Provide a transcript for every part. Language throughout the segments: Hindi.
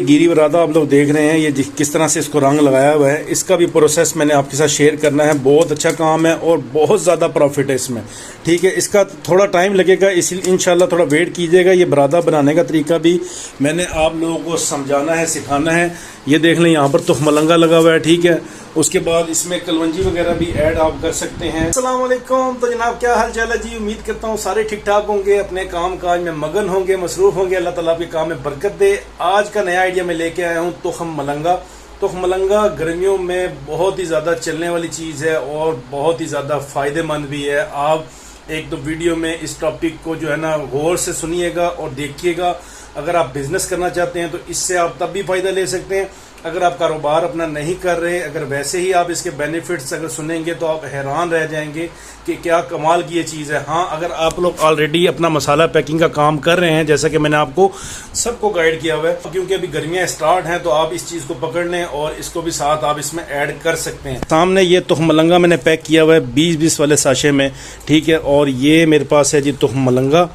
गिरी वरादा आप लोग देख रहे हैं, ये किस तरह से इसको रंग लगाया हुआ है। इसका भी प्रोसेस मैंने आपके साथ शेयर करना है। बहुत अच्छा काम है और बहुत ज़्यादा प्रॉफिट है इसमें। ठीक है, इसका थोड़ा टाइम लगेगा, इसलिए इंशाल्लाह थोड़ा वेट कीजिएगा। ये वरादा बनाने का तरीका भी मैंने आप लोगों को समझाना है, सिखाना है। ये देख लें, यहाँ पर तुख मलंगा लगा हुआ है। ठीक है, उसके बाद इसमें कलवंजी वगैरह भी ऐड आप कर सकते हैं। अस्सलाम वालेकुम। तो जनाब क्या हाल चाल है जी? उम्मीद करता हूँ सारे ठीक ठाक होंगे, अपने काम काज में मगन होंगे, मसरूफ होंगे। अल्लाह ताला आपके काम में बरकत दे। आज का नया आइडिया मैं लेके आया हूँ तुखम मलंगा। तुखम मलंगा गर्मियों में बहुत ही ज़्यादा चलने वाली चीज़ है और बहुत ही ज़्यादा फ़ायदेमंद भी है। आप एक दो वीडियो में इस टॉपिक को जो है ना गौर से सुनिएगा और देखिएगा। अगर आप बिजनेस करना चाहते हैं तो इससे आप तब भी फ़ायदा ले सकते हैं। अगर आप कारोबार अपना नहीं कर रहे, अगर वैसे ही आप इसके बेनिफिट्स अगर सुनेंगे तो आप हैरान रह जाएंगे कि क्या कमाल की ये चीज़ है। हाँ, अगर आप लोग ऑलरेडी अपना मसाला पैकिंग का काम कर रहे हैं, जैसा कि मैंने आपको सबको गाइड किया हुआ है, क्योंकि अभी गर्मियाँ स्टार्ट हैं, तो आप इस चीज़ को पकड़ लें और इसको भी साथ आप इसमें ऐड कर सकते हैं। सामने ये तुख मलंगा मैंने पैक किया हुआ है 20-20 वाले साशे में। ठीक है, और ये मेरे पास है जी तुख मलंगा।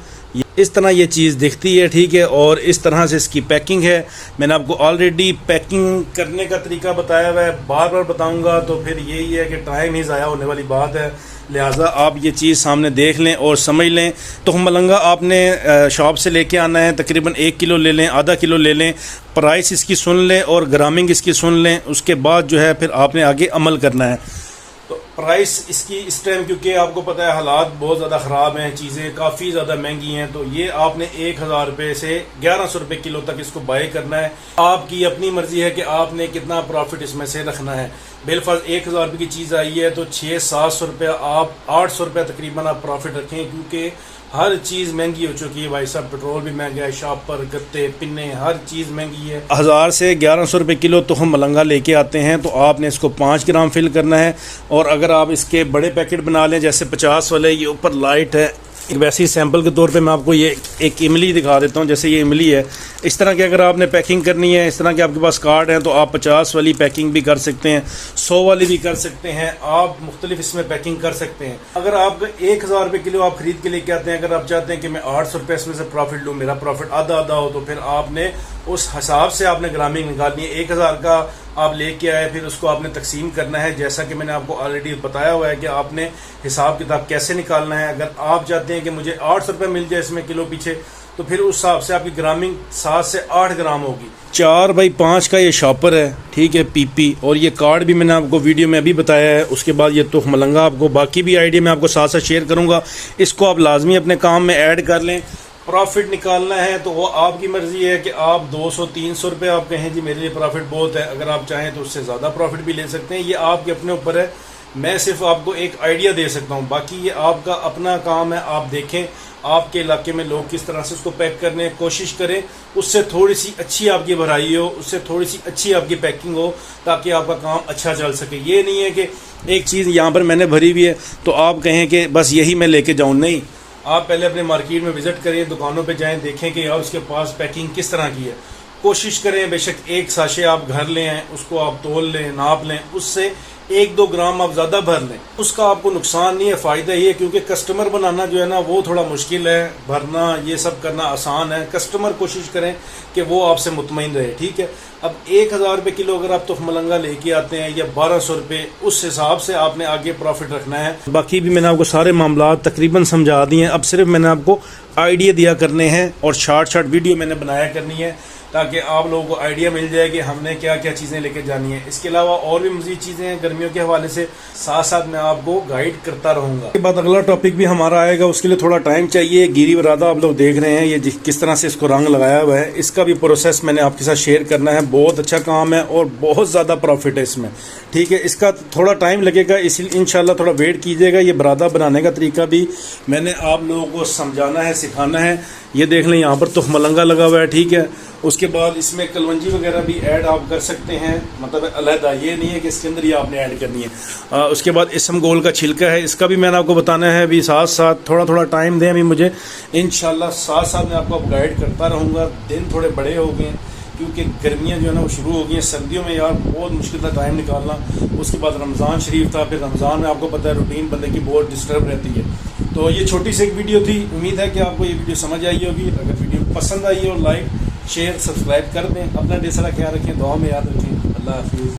इस तरह ये चीज़ दिखती है। ठीक है, और इस तरह से इसकी पैकिंग है। मैंने आपको ऑलरेडी पैकिंग करने का तरीका बताया हुआ है, बार बार बताऊंगा तो फिर यही है कि टाइम ही ज़ाया होने वाली बात है। लिहाजा आप ये चीज़ सामने देख लें और समझ लें। तुख मलंगा आपने शॉप से लेके आना है, तकरीबन 1 किलो ले लें, आधा किलो ले लें। प्राइस इसकी सुन लें और ग्रामिंग इसकी सुन लें। उसके बाद जो है फिर आपने आगे अमल करना है। तो प्राइस इसकी इस टाइम, क्योंकि आपको पता है हालात बहुत ज़्यादा ख़राब हैं, चीज़ें काफ़ी ज़्यादा महंगी हैं, तो ये आपने 1000 रुपये से 1100 रुपये किलो तक इसको बाय करना है। आपकी अपनी मर्ज़ी है कि आपने कितना प्रॉफिट इसमें से रखना है। बिलफर्ज 1000 रुपये की चीज़ आई है तो 600-700 रुपये, आप 800 रुपये तकरीबन आप प्रॉफिट रखें, क्योंकि हर चीज़ महंगी हो चुकी है भाई साहब। पेट्रोल भी महंगा है, शॉपर, गत्ते, पिन्ने, हर चीज़ महंगी है। 1000 से 1100 रुपये किलो तो हम मलंगा लेके आते हैं, तो आपने इसको 5 ग्राम फिल करना है। और अगर आप इसके बड़े पैकेट बना लें, जैसे 50 वाले, ये ऊपर लाइट है, वैसे ही सैंपल के तौर पे मैं आपको ये एक इमली दिखा देता हूँ। जैसे ये इमली है, इस तरह की अगर आपने पैकिंग करनी है, इस तरह के आपके पास कार्ड हैं, तो आप 50 वाली पैकिंग भी कर सकते हैं, 100 वाली भी कर सकते हैं। आप मुख्तलिफ इसमें पैकिंग कर सकते हैं। अगर आप 1000 रुपये किलो आप खरीद के लेके आते हैं, अगर आप चाहते हैं कि मैं 800 रुपये इसमें से प्रॉफिट लूँ, मेरा प्रॉफिट आधा आधा हो, तो फिर आपने उस हिसाब से आपने ग्रामिंग निकालनी है। 1000 का आप लेके आए, फिर उसको आपने तकसीम करना है, जैसा कि मैंने आपको ऑलरेडी बताया हुआ है कि आपने हिसाब किताब कैसे निकालना है। अगर आप चाहते हैं कि मुझे 800 रुपये मिल जाए इसमें किलो पीछे, तो फिर उस हिसाब से आपकी ग्रामिंग 7 से 8 ग्राम होगी। 4x5 का ये शॉपर है। ठीक है, पीपी, और ये कार्ड भी मैंने आपको वीडियो में अभी बताया है। उसके बाद ये तुख मलंगा, आपको बाकी भी आइडिया मैं आपको साथ साथ शेयर करूँगा। इसको आप लाजमी अपने काम में ऐड कर लें। प्रॉफिट निकालना है तो वो आपकी मर्ज़ी है कि आप 200-300 रुपये आप कहें जी मेरे लिए प्रॉफिट बहुत है। अगर आप चाहें तो उससे ज़्यादा प्रॉफिट भी ले सकते हैं, ये आपके अपने ऊपर है। मैं सिर्फ आपको एक आइडिया दे सकता हूँ, बाकी ये आपका अपना काम है। आप देखें आपके इलाके में लोग किस तरह से उसको पैक करने की कोशिश करें, उससे थोड़ी सी अच्छी आपकी भराई हो, उससे थोड़ी सी अच्छी आपकी पैकिंग हो, ताकि आपका काम अच्छा चल सके। ये नहीं है कि एक चीज़ यहाँ पर मैंने भरी हुई है तो आप कहें कि बस यही मैं लेके जाऊँ। नहीं, आप पहले अपने मार्केट में विज़िट करें, दुकानों पे जाएं, देखें कि यार उसके पास पैकिंग किस तरह की है। कोशिश करें बेशक एक साशे आप घर ले आएँ, उसको आप तोल लें, नाप लें, उससे 1-2 ग्राम आप ज़्यादा भर लें, उसका आपको नुकसान नहीं है, फ़ायदा ही है। क्योंकि कस्टमर बनाना जो है ना वो थोड़ा मुश्किल है, भरना ये सब करना आसान है। कस्टमर कोशिश करें कि वो आपसे मुतमईन रहे। ठीक है, अब 1000 रुपये किलो अगर आप तुख मलंगा लेके आते हैं या 1200 रुपये, उस हिसाब से आपने आगे प्रॉफिट रखना है। बाकी भी मैंने आपको सारे मामला तकरीबन समझा दिए हैं। अब सिर्फ मैंने आपको आइडिया दिया करने हैं और शॉर्ट वीडियो मैंने बनाया करनी है, ताकि आप लोगों को आइडिया मिल जाए कि हमने क्या क्या चीज़ें लेके जानी है। इसके अलावा और भी मज़ीद चीज़ें हैं गर्मियों के हवाले से, साथ साथ मैं आपको गाइड करता रहूँगा। उसके बाद अगला टॉपिक भी हमारा आएगा, उसके लिए थोड़ा टाइम चाहिए। गिरी वरादा आप लोग देख रहे हैं, ये किस तरह से इसको रंग लगाया हुआ है। इसका भी प्रोसेस मैंने आपके साथ शेयर करना है। बहुत अच्छा काम है और बहुत ज़्यादा प्रॉफिट है इसमें। ठीक है, इसका थोड़ा टाइम लगेगा, इसलिए इंशाल्लाह थोड़ा वेट कीजिएगा। ये वरादा बनाने का तरीका भी मैंने आप लोगों को समझाना है, सिखाना है। ये देख लें, यहाँ पर तुख मलंगा लगा हुआ है। ठीक है, उसके बाद इसमें कलवंजी वगैरह भी ऐड आप कर सकते हैं, मतलब अलहदा, ये नहीं है कि इसके अंदर ही आपने ऐड करनी है। उसके बाद इसमगोल का छिलका है, इसका भी मैंने आपको बताना है। अभी साथ साथ थोड़ा टाइम दें अभी मुझे, इंशाल्लाह साथ साथ मैं आपको गाइड करता रहूँगा। दिन थोड़े बड़े हो गए क्योंकि गर्मियाँ जो है ना वो शुरू हो गई हैं। सर्दियों में यार बहुत मुश्किल था टाइम निकालना। उसके बाद रमज़ान शरीफ था, फिर रमज़ान में आपको पता है रूटीन बंदे की बहुत डिस्टर्ब रहती है। तो ये छोटी सी एक वीडियो थी, उम्मीद है कि आपको ये वीडियो समझ आई होगी। अगर वीडियो पसंद आई हो लाइक शेयर सब्सक्राइब कर दें। अपना ढेर सारा ख्याल रखें, दुआ में याद रखें। अल्लाह हाफिज़।